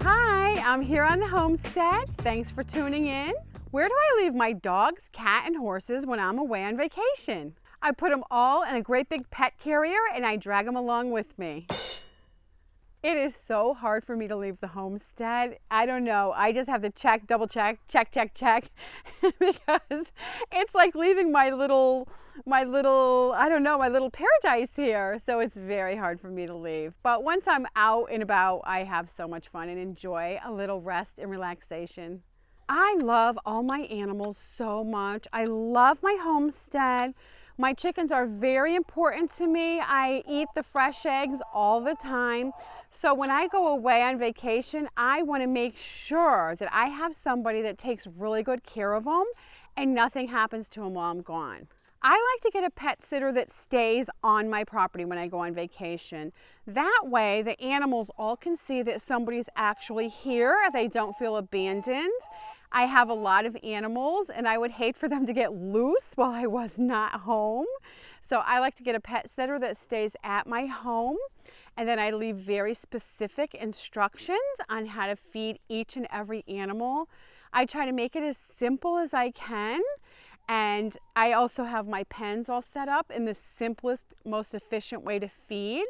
Hi, I'm here on the Homestead. Thanks for tuning in. Where do I leave my dogs, cat, and horses when I'm away on vacation? I put them all in a great big pet carrier and I drag them along with me. It is so hard for me to leave the homestead. I don't know. I just have to check, double check, check, because it's like leaving my little paradise here. So it's very hard for me to leave. But once I'm out and about, I have so much fun and enjoy a little rest and relaxation. I love all my animals so much. I love my homestead. My chickens are very important to me. I eat the fresh eggs all the time. So when I go away on vacation, I want to make sure that I have somebody that takes really good care of them and nothing happens to them while I'm gone. I like to get a pet sitter that stays on my property when I go on vacation. That way the animals all can see that somebody's actually here. They don't feel abandoned. I have a lot of animals and I would hate for them to get loose while I was not home. So I like to get a pet sitter that stays at my home, and then I leave very specific instructions on how to feed each and every animal. I try to make it as simple as I can, and I also have my pens all set up in the simplest, most efficient way to feed.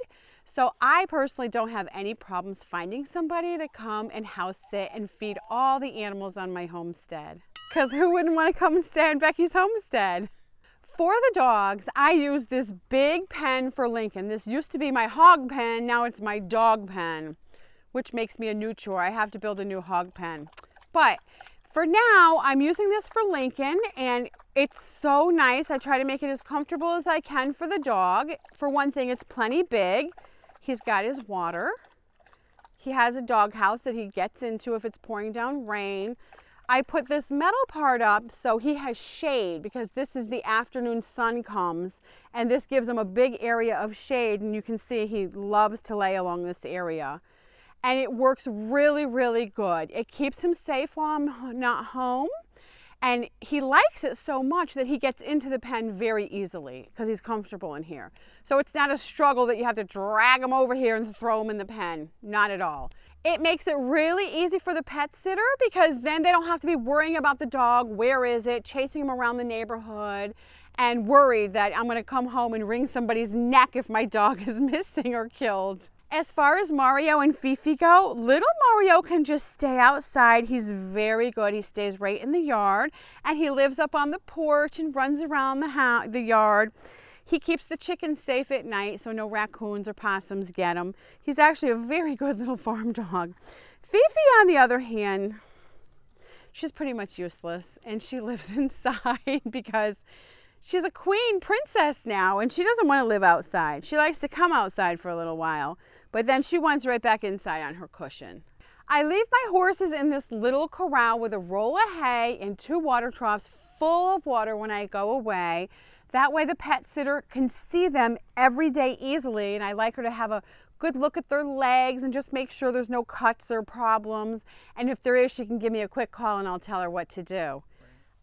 So I personally don't have any problems finding somebody to come and house sit and feed all the animals on my homestead. Because who wouldn't want to come and stay on Becky's homestead? For the dogs, I use this big pen for Lincoln. This used to be my hog pen, now it's my dog pen, which makes me a new chore. I have to build a new hog pen. But for now, I'm using this for Lincoln, and it's so nice. I try to make it as comfortable as I can for the dog. For one thing, it's plenty big. He's got his water. He has a dog house that he gets into if it's pouring down rain. I put this metal part up so he has shade, because this is the afternoon sun comes, and this gives him a big area of shade, and you can see he loves to lay along this area. And it works really, really good. It keeps him safe while I'm not home. And he likes it so much that he gets into the pen very easily because he's comfortable in here. So it's not a struggle that you have to drag him over here and throw him in the pen. Not at all. It makes it really easy for the pet sitter, because then they don't have to be worrying about the dog. Where is it? Chasing him around the neighborhood and worried that I'm going to come home and wring somebody's neck if my dog is missing or killed. As far as Mario and Fifi go, little Mario can just stay outside. He's very good. He stays right in the yard, and he lives up on the porch and runs around the yard. He keeps the chickens safe at night so no raccoons or possums get him. He's actually a very good little farm dog. Fifi, on the other hand, she's pretty much useless, and she lives inside because she's a queen princess now, and she doesn't want to live outside. She likes to come outside for a little while, but then she wants right back inside on her cushion. I leave my horses in this little corral with a roll of hay and 2 water troughs full of water when I go away. That way the pet sitter can see them every day easily, and I like her to have a good look at their legs and just make sure there's no cuts or problems. And if there is, she can give me a quick call and I'll tell her what to do.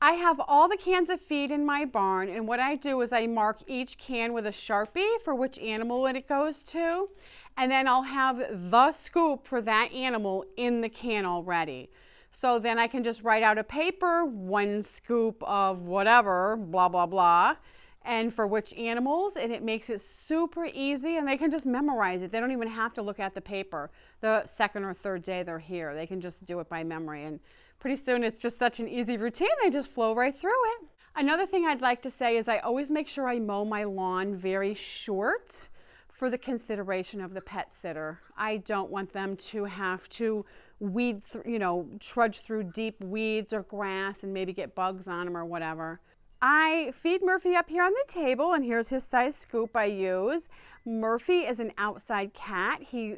I have all the cans of feed in my barn, and what I do is I mark each can with a Sharpie for which animal it goes to, and then I'll have the scoop for that animal in the can already. So then I can just write out a paper, 1 scoop of whatever, blah, blah, blah, and for which animals, and it makes it super easy, and they can just memorize it. They don't even have to look at the paper the second or third day they're here. They can just do it by memory, and pretty soon it's just such an easy routine, they just flow right through it. Another thing I'd like to say is I always make sure I mow my lawn very short for the consideration of the pet sitter. I don't want them to have to trudge through deep weeds or grass and maybe get bugs on them or whatever. I feed Murphy up here on the table, and here's his size scoop I use. Murphy is an outside cat. He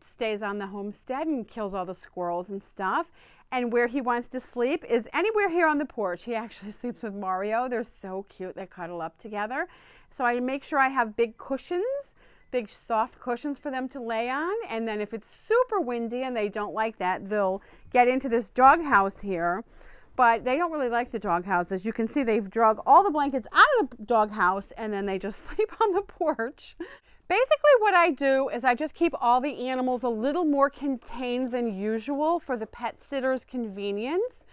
stays on the homestead and kills all the squirrels and stuff. And where he wants to sleep is anywhere here on the porch. He actually sleeps with Mario. They're so cute. They cuddle up together. So I make sure I have big cushions, big soft cushions for them to lay on. And then if it's super windy and they don't like that, they'll get into this dog house here. But they don't really like the dog house. As you can see, they've drug all the blankets out of the dog house, and then they just sleep on the porch. Basically what I do is I just keep all the animals a little more contained than usual for the pet sitter's convenience.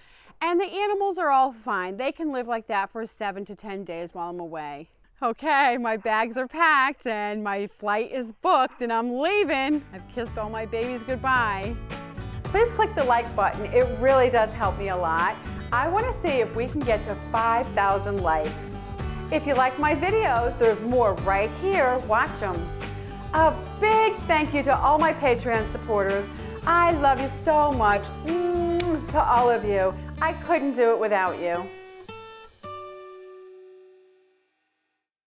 And the animals are all fine. They can live like that for 7 to 10 days while I'm away. Okay, my bags are packed and my flight is booked and I'm leaving. I've kissed all my babies goodbye. Please click the like button. It really does help me a lot. I want to see if we can get to 5,000 likes. If you like my videos, there's more right here. Watch them. A big thank you to all my Patreon supporters. I love you so much. To all of you. I couldn't do it without you.